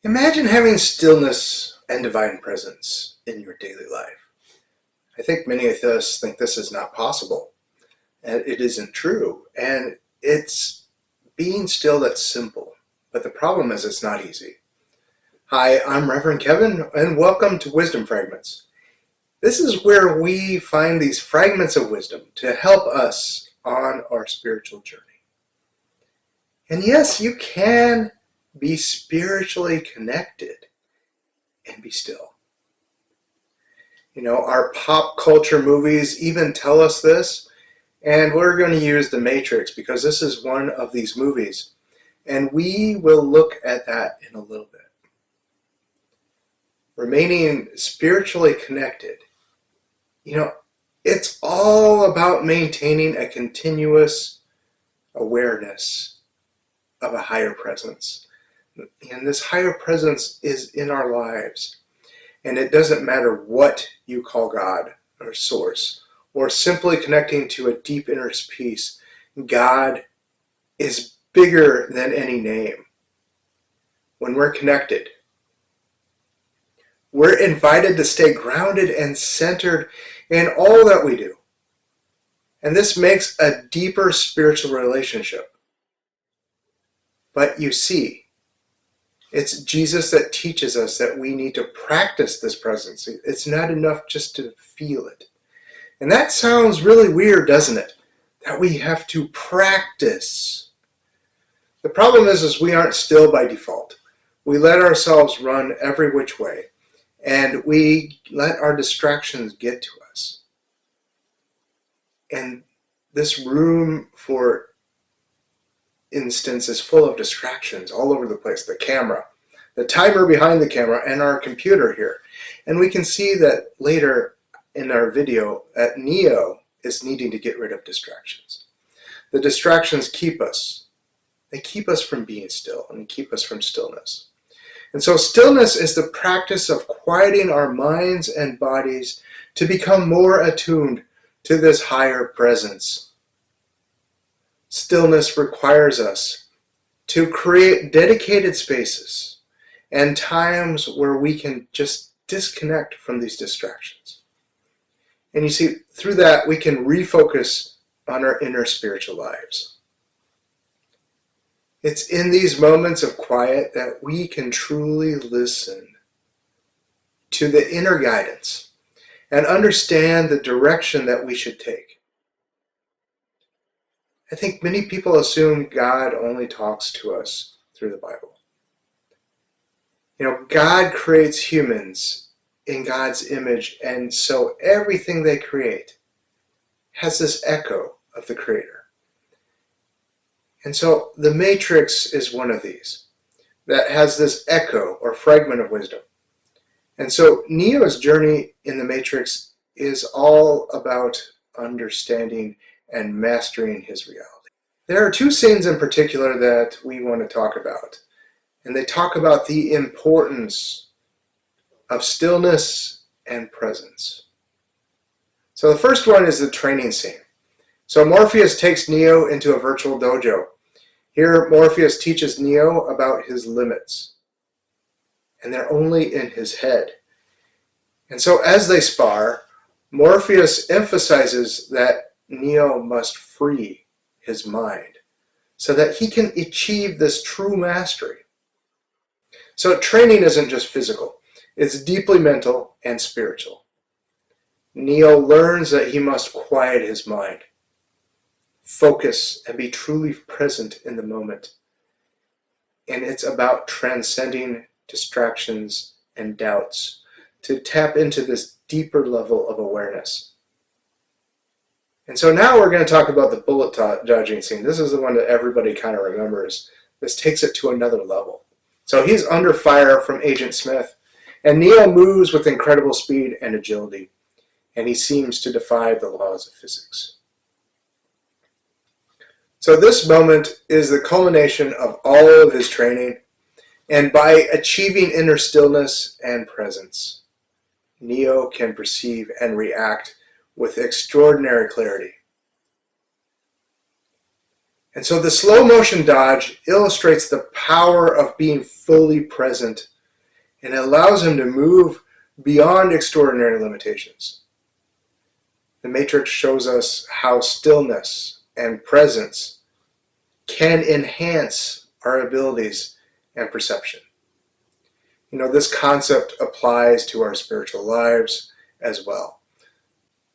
Imagine having stillness and divine presence in your daily life. I think many of us think this is not possible, and it isn't true. And it's being still that's simple. But the problem is it's not easy. Hi, I'm Reverend Kevin, and welcome to Wisdom Fragments. This is where we find these fragments of wisdom to help us on our spiritual journey. And yes, you can be spiritually connected and be still. You know, our pop culture movies even tell us this, and we're going to use The Matrix because this is one of these movies, and we will look at that in a little bit. Remaining spiritually connected, you know, it's all about maintaining a continuous awareness of a higher presence. And this higher presence is in our lives. And it doesn't matter what you call God or source, or simply connecting to a deep inner peace. God is bigger than any name. When we're connected, we're invited to stay grounded and centered in all that we do. And this makes a deeper spiritual relationship. But you see, it's Jesus that teaches us that we need to practice this presence. It's not enough just to feel it. And that sounds really weird, doesn't it? That we have to practice. The problem is we aren't still by default. We let ourselves run every which way, and we let our distractions get to us. And this room, for instance, is full of distractions all over the place. The camera, the timer behind the camera, and our computer here. And we can see that later in our video that Neo is needing to get rid of distractions. The distractions keep us. They keep us from being still and keep us from stillness. And so stillness is the practice of quieting our minds and bodies to become more attuned to this higher presence. Stillness requires us to create dedicated spaces and times where we can just disconnect from these distractions. And you see, through that, we can refocus on our inner spiritual lives. It's in these moments of quiet that we can truly listen to the inner guidance and understand the direction that we should take. I think many people assume God only talks to us through the Bible. You know, God creates humans in God's image, and so everything they create has this echo of the Creator. And so the Matrix is one of these that has this echo or fragment of wisdom. And so Neo's journey in the Matrix is all about understanding and mastering his reality. There are two scenes in particular that we want to talk about, and they talk about the importance of stillness and presence. So the first one is the training scene. So Morpheus takes Neo into a virtual dojo. Here Morpheus teaches Neo about his limits, and they're only in his head. And so as they spar, Morpheus emphasizes that Neo must free his mind so that he can achieve this true mastery. So training isn't just physical, it's deeply mental and spiritual. Neo learns that he must quiet his mind, focus, and be truly present in the moment. And it's about transcending distractions and doubts to tap into this deeper level of awareness. And so now we're going to talk about the bullet dodging scene. This is the one that everybody kind of remembers. This takes it to another level. So he's under fire from Agent Smith, and Neo moves with incredible speed and agility, and he seems to defy the laws of physics. So this moment is the culmination of all of his training, and by achieving inner stillness and presence, Neo can perceive and react with extraordinary clarity. And so the slow motion dodge illustrates the power of being fully present and it allows him to move beyond extraordinary limitations. The Matrix shows us how stillness and presence can enhance our abilities and perception. You know, this concept applies to our spiritual lives as well.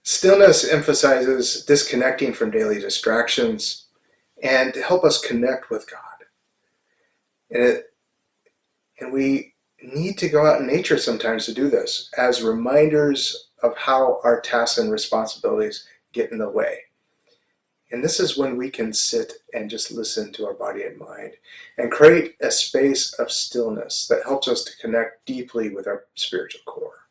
Stillness emphasizes disconnecting from daily distractions and to help us connect with God. And we need to go out in nature sometimes to do this as reminders of how our tasks and responsibilities get in the way. And this is when we can sit and just listen to our body and mind and create a space of stillness that helps us to connect deeply with our spiritual core.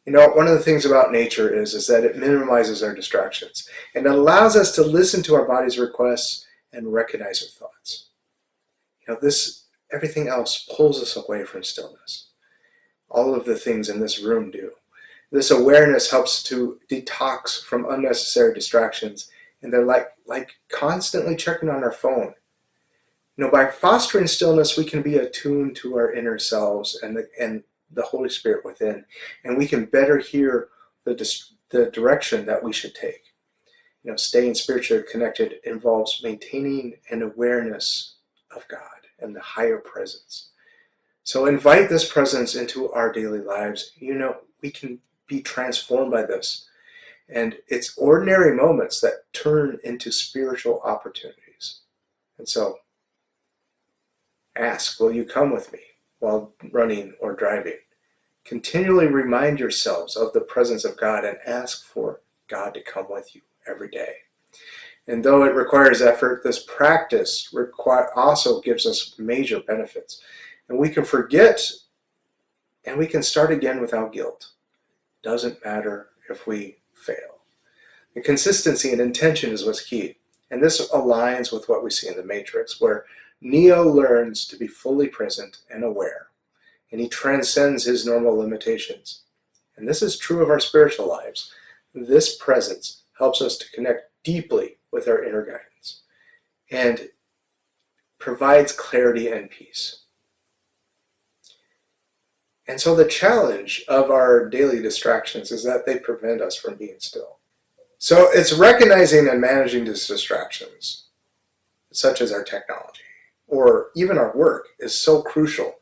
You know, one of the things about nature is that it minimizes our distractions and it allows us to listen to our body's requests and recognize our thoughts. You know, everything else pulls us away from stillness. All of the things in this room do. This awareness helps to detox from unnecessary distractions, and they're like constantly checking on our phone. You know, by fostering stillness, we can be attuned to our inner selves and the Holy Spirit within, and we can better hear the direction that we should take. You know, staying spiritually connected involves maintaining an awareness of God and the higher presence. So invite this presence into our daily lives. You know, we can be transformed by this. And it's ordinary moments that turn into spiritual opportunities. And so ask, will you come with me while running or driving? Continually remind yourselves of the presence of God and ask for God to come with you every day. And though it requires effort, this practice also gives us major benefits. And we can forget and we can start again without guilt. Doesn't matter if we fail. The consistency and intention is what's key. And this aligns with what we see in the Matrix, where Neo learns to be fully present and aware. And he transcends his normal limitations. And this is true of our spiritual lives. This presence helps us to connect deeply with our inner guidance and provides clarity and peace. And so the challenge of our daily distractions is that they prevent us from being still. So it's recognizing and managing these distractions, such as our technology or even our work, is so crucial.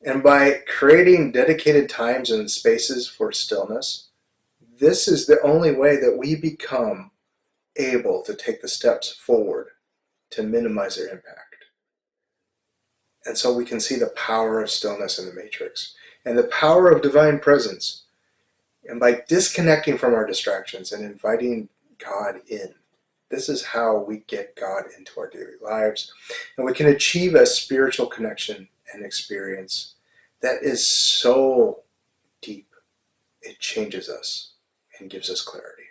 And by creating dedicated times and spaces for stillness, this is the only way that we become able to take the steps forward to minimize their impact. And so we can see the power of stillness in the Matrix and the power of divine presence. And by disconnecting from our distractions and inviting God in, this is how we get God into our daily lives. And we can achieve a spiritual connection and experience that is so deep, it changes us and gives us clarity.